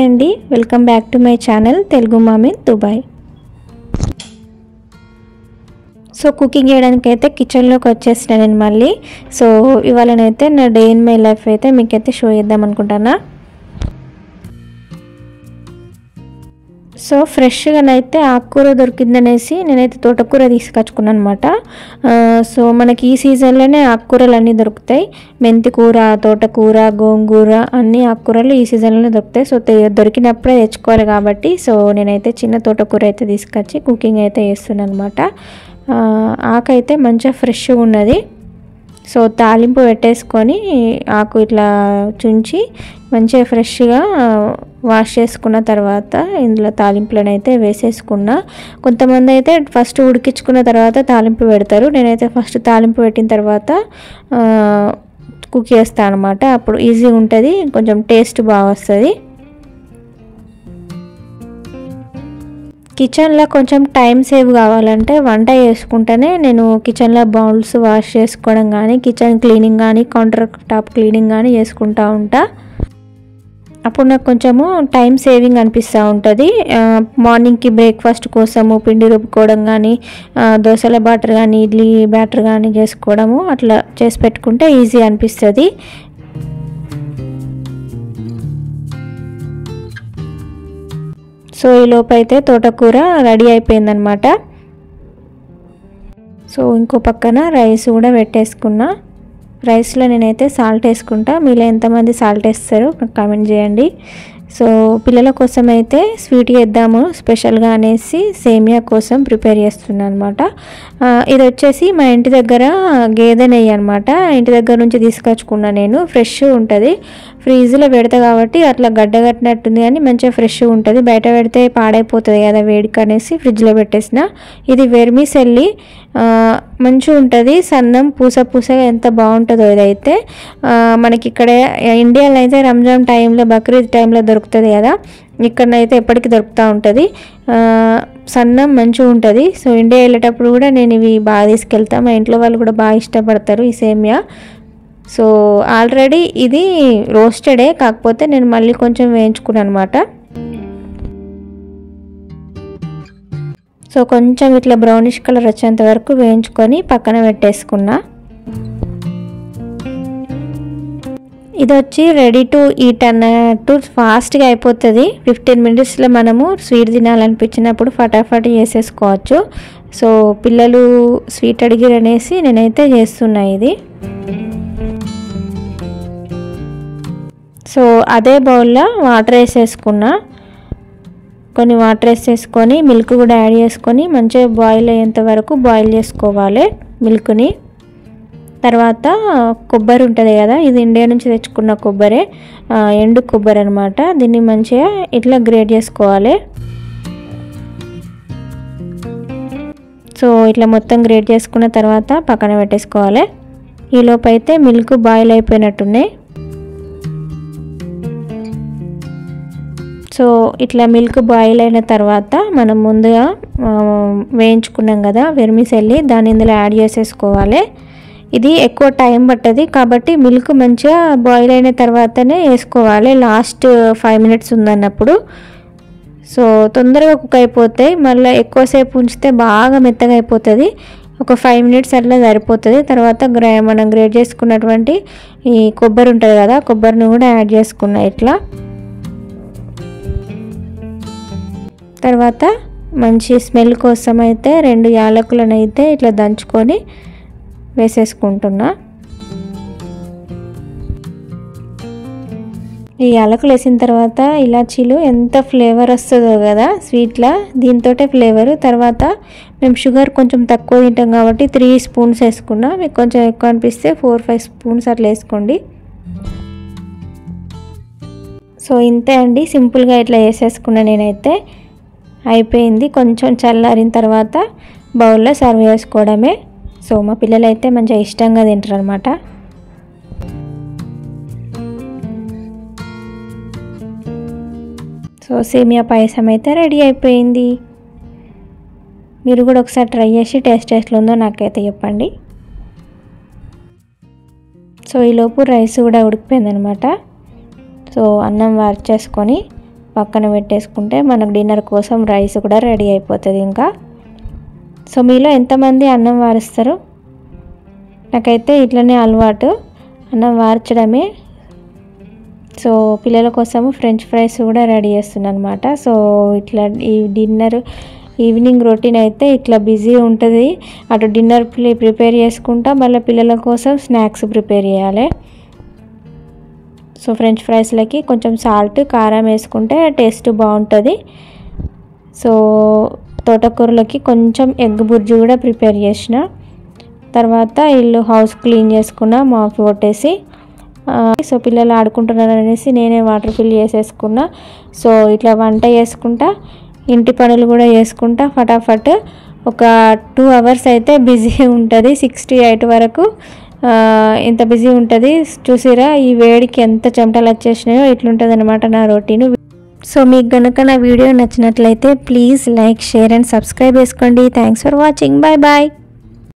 అండి, welcome back to my channel Telugu ma'am in Dubai. So cooking చేయడానికి అయితే కిచెన్లోకి వచ్చేసిన నేను మళ్ళీ. సో ఇవాళనైతే నా డే ఇన్ మై లైఫ్ అయితే మీకైతే షో చేద్దాం అనుకుంటున్నా. సో ఫ్రెష్గానైతే ఆకుకూర దొరికిందనేసి నేనైతే తోటకూర తీసుకొచ్చుకున్నాను అనమాట. సో మనకి ఈ సీజన్లోనే ఆకుకూరలు అన్నీ దొరుకుతాయి. మెంతి కూర, తోటకూర, గోంగూర అన్ని ఆకుకూరలు ఈ సీజన్లోనే దొరుకుతాయి. సో దొరికినప్పుడే తెచ్చుకోవాలి కాబట్టి సో నేనైతే చిన్న తోటకూర అయితే తీసుకొచ్చి కుకింగ్ అయితే చేస్తున్నాను అనమాట. ఆకైతే మంచిగా ఫ్రెష్గా ఉన్నది. సో తాలింపు పెట్టేసుకొని ఆకు ఇట్లా చుంచి మంచిగా ఫ్రెష్గా వాష్ చేసుకున్న తర్వాత ఇందులో తాలింపులను అయితే వేసేసుకున్నా. కొంతమంది అయితే ఫస్ట్ ఉడికించుకున్న తర్వాత తాలింపు పెడతారు. నేనైతే ఫస్ట్ తాలింపు పెట్టిన తర్వాత కుక్ చేస్తాను అనమాట. అప్పుడు ఈజీగా ఉంటుంది, కొంచెం టేస్ట్ బాగా వస్తుంది. కిచెన్లో కొంచెం టైం సేవ్ కావాలంటే వంట చేసుకుంటేనే నేను కిచెన్లో బౌల్స్ వాష్ చేసుకోవడం కానీ, కిచెన్ క్లీనింగ్ కానీ, కౌంటర్ టాప్ క్లీనింగ్ కానీ చేసుకుంటూ ఉంటా. అప్పుడు నాకు కొంచెము టైం సేవింగ్ అనిపిస్తూ ఉంటుంది. మార్నింగ్కి బ్రేక్ఫాస్ట్ కోసము పిండి రుబ్బుకోవడం కానీ, దోశల బ్యాటర్ కానీ, ఇడ్లీ బ్యాటర్ కానీ చేసుకోవడము అట్లా చేసి పెట్టుకుంటే ఈజీ అనిపిస్తుంది. సో ఈ లోపైతే తోటకూర రెడీ అయిపోయిందనమాట. సో ఇంకో పక్కన రైస్ కూడా పెట్టేసుకున్నా. రైస్లో నేనైతే సాల్ట్ వేసుకుంటా. మీలో ఎంతమంది సాల్ట్ వేస్తారో కామెంట్ చేయండి. సో పిల్లల కోసం అయితే స్వీట్ చేద్దాము స్పెషల్గా అనేసి సేమియా కోసం ప్రిపేర్ చేస్తున్నాను అనమాట. ఇది వచ్చేసి మా ఇంటి దగ్గర గేదె నెయ్యి అనమాట. ఇంటి దగ్గర నుంచి తీసుకొచ్చుకున్నా నేను. ఫ్రెష్ ఉంటుంది, ఫ్రీజ్లో పెడతా కాబట్టి అట్లా గడ్డగట్టినట్టుంది కానీ మంచిగా ఫ్రెష్గా ఉంటుంది. బయట పెడితే పాడైపోతుంది కదా వేడికి అనేసి ఫ్రిడ్జ్లో పెట్టేసిన. ఇది వెర్మిసెల్లి మంచిగా ఉంటుంది. సన్నం పూస పూసగా ఎంత బాగుంటుందో ఇదైతే. మనకి ఇక్కడ ఇండియాలో అయితే రంజాన్ టైంలో, బక్రీద్ టైంలో దొరుకుతుంది కదా, ఇక్కడనైతే ఎప్పటికీ దొరుకుతూ ఉంటుంది. సన్నం మంచిగా ఉంటుంది. సో ఇండియా వెళ్ళేటప్పుడు కూడా నేను ఇవి బాగా తీసుకెళ్తాను. మా ఇంట్లో వాళ్ళు కూడా బాగా ఇష్టపడతారు ఈ సేమియా. సో ఆల్రెడీ ఇది రోస్టెడే, కాకపోతే నేను మళ్ళీ కొంచెం వేయించుకున్నాను అనమాట. సో కొంచెం ఇట్లా బ్రౌనిష్ కలర్ వచ్చేంత వరకు వేయించుకొని పక్కన పెట్టేసుకున్నా. ఇది వచ్చి రెడీ టు ఈట్ అన్నట్టు ఫాస్ట్గా అయిపోతుంది. 15 మినిట్స్లో మనము స్వీట్ తినాలనిపించినప్పుడు ఫటాఫట్ చేసేసుకోవచ్చు. సో పిల్లలు స్వీట్ అడిగిరు అనేసి నేనైతే చేస్తున్నా ఇది. సో అదే బౌల్లో వాటర్ వేసేసుకున్నా. కొన్ని వాటర్ వేసేసుకొని మిల్క్ కూడా యాడ్ చేసుకొని మంచిగా బాయిల్ అయ్యేంత వరకు బాయిల్ చేసుకోవాలి మిల్క్ని. తర్వాత కొబ్బరి ఉంటుంది కదా, ఇది ఇండియా నుంచి తెచ్చుకున్న కొబ్బరి, ఎండు కొబ్బరి అనమాట. దీన్ని మంచిగా ఇట్లా గ్రేట్ చేసుకోవాలి. సో ఇట్లా మొత్తం గ్రేట్ చేసుకున్న తర్వాత పక్కన పెట్టేసుకోవాలి. ఈలోపు అయితే మిల్క్ బాయిల్ అయిపోయినట్టున్నాయి. సో ఇట్లా మిల్క్ బాయిల్ అయిన తర్వాత మనం ముందుగా వేయించుకున్నాం కదా వెర్మిసెల్లి, దాన్ని ఇందులో యాడ్ చేసేసుకోవాలి. ఇది ఎక్కువ టైం పట్టదు కాబట్టి మిల్క్ మంచిగా బాయిల్ అయిన తర్వాతనే వేసుకోవాలి. లాస్ట్ 5 మినిట్స్ ఉందన్నప్పుడు. సో తొందరగా కుక్ అయిపోతాయి. మళ్ళీ ఎక్కువసేపు ఉంచితే బాగా మెత్తగా అయిపోతుంది. ఒక 5 మినిట్స్ అట్లా సరిపోతుంది. తర్వాత మనం గ్రేట్ చేసుకున్నటువంటి ఈ కొబ్బరి ఉంటుంది కదా, కొబ్బరిని కూడా యాడ్ చేసుకున్నా ఇట్లా. తర్వాత మంచి స్మెల్ కోసం అయితే 2 యాలకులను అయితే ఇట్లా దంచుకొని వేసేసుకుంటున్నా. ఈ యాలకులు వేసిన తర్వాత ఇలాచీలు ఎంత ఫ్లేవర్ వస్తుందో కదా స్వీట్లో, దీంతోటే ఫ్లేవరు. తర్వాత మేము షుగర్ కొంచెం తక్కువ తింటాం కాబట్టి 3 స్పూన్స్ వేసుకున్నా. మీకు కొంచెం ఎక్కువ అనిపిస్తే 4-5 స్పూన్స్ అట్లా వేసుకోండి. సో ఇంతే అండి, సింపుల్గా ఇట్లా వేసేసుకున్నా నేనైతే. అయిపోయింది. కొంచెం చల్లారిన తర్వాత బౌల్లో సర్వ్ చేసుకోవడమే. సో మా పిల్లలు అయితే మంచిగా ఇష్టంగా తింటారు అనమాట. సో సేమియా పాయసం అయితే రెడీ అయిపోయింది. మీరు కూడా ఒకసారి ట్రై చేసి టేస్ట్ ఎట్లా ఉందో నాకైతే చెప్పండి. సో ఈలోపు రైస్ కూడా ఉడికిపోయింది అనమాట. సో అన్నం వార్చేసుకొని పక్కన పెట్టేసుకుంటే మనకు డిన్నర్ కోసం రైస్ కూడా రెడీ అయిపోతుంది ఇంకా. సో మీలో ఎంతమంది అన్నం వారుస్తారు? నాకైతే ఇట్లనే అలవాటు, అన్నం వార్చడమే. సో పిల్లల కోసము ఫ్రెంచ్ ఫ్రైస్ కూడా రెడీ చేస్తున్నాను అనమాట. సో ఇట్లా ఈ డిన్నర్ ఈవినింగ్ రొటీన్ అయితే ఇట్లా బిజీ ఉంటుంది. అటు డిన్నర్ ప్రిపేర్ చేసుకుంటా మళ్ళీ పిల్లల కోసం స్నాక్స్ ప్రిపేర్ చేయాలి. సో ఫ్రెంచ్ ఫ్రైస్లకి కొంచెం సాల్ట్ కారం వేసుకుంటే టేస్ట్ బాగుంటుంది. సో తోటకూరలకి కొంచెం ఎగ్ బుర్జీ కూడా ప్రిపేర్ చేసిన. తర్వాత ఇల్లు హౌస్ క్లీన్ చేసుకున్న, మాప్ కొట్టేసి. సో పిల్లలు ఆడుకుంటున్నారు అనేసి నేనే వాటర్ ఫిల్ చేసేసుకున్నా. సో ఇట్లా వంట చేసుకుంటా, ఇంటి పనులు కూడా చేసుకుంటా ఫటాఫట్. ఒక 2 hours అయితే బిజీ ఉంటుంది, 6 to 8 వరకు ఇంత బిజీ ఉంటుంది. చూసిరా ఈ వేడికి ఎంత చెమటలు వచ్చేసినాయో, ఇట్లుంటుంది అనమాట నా రొటీన్. సో మీకు కనుక నా వీడియో నచ్చినట్లయితే please like, share and subscribe చేసుకోండి. Thanks for watching. Bye bye.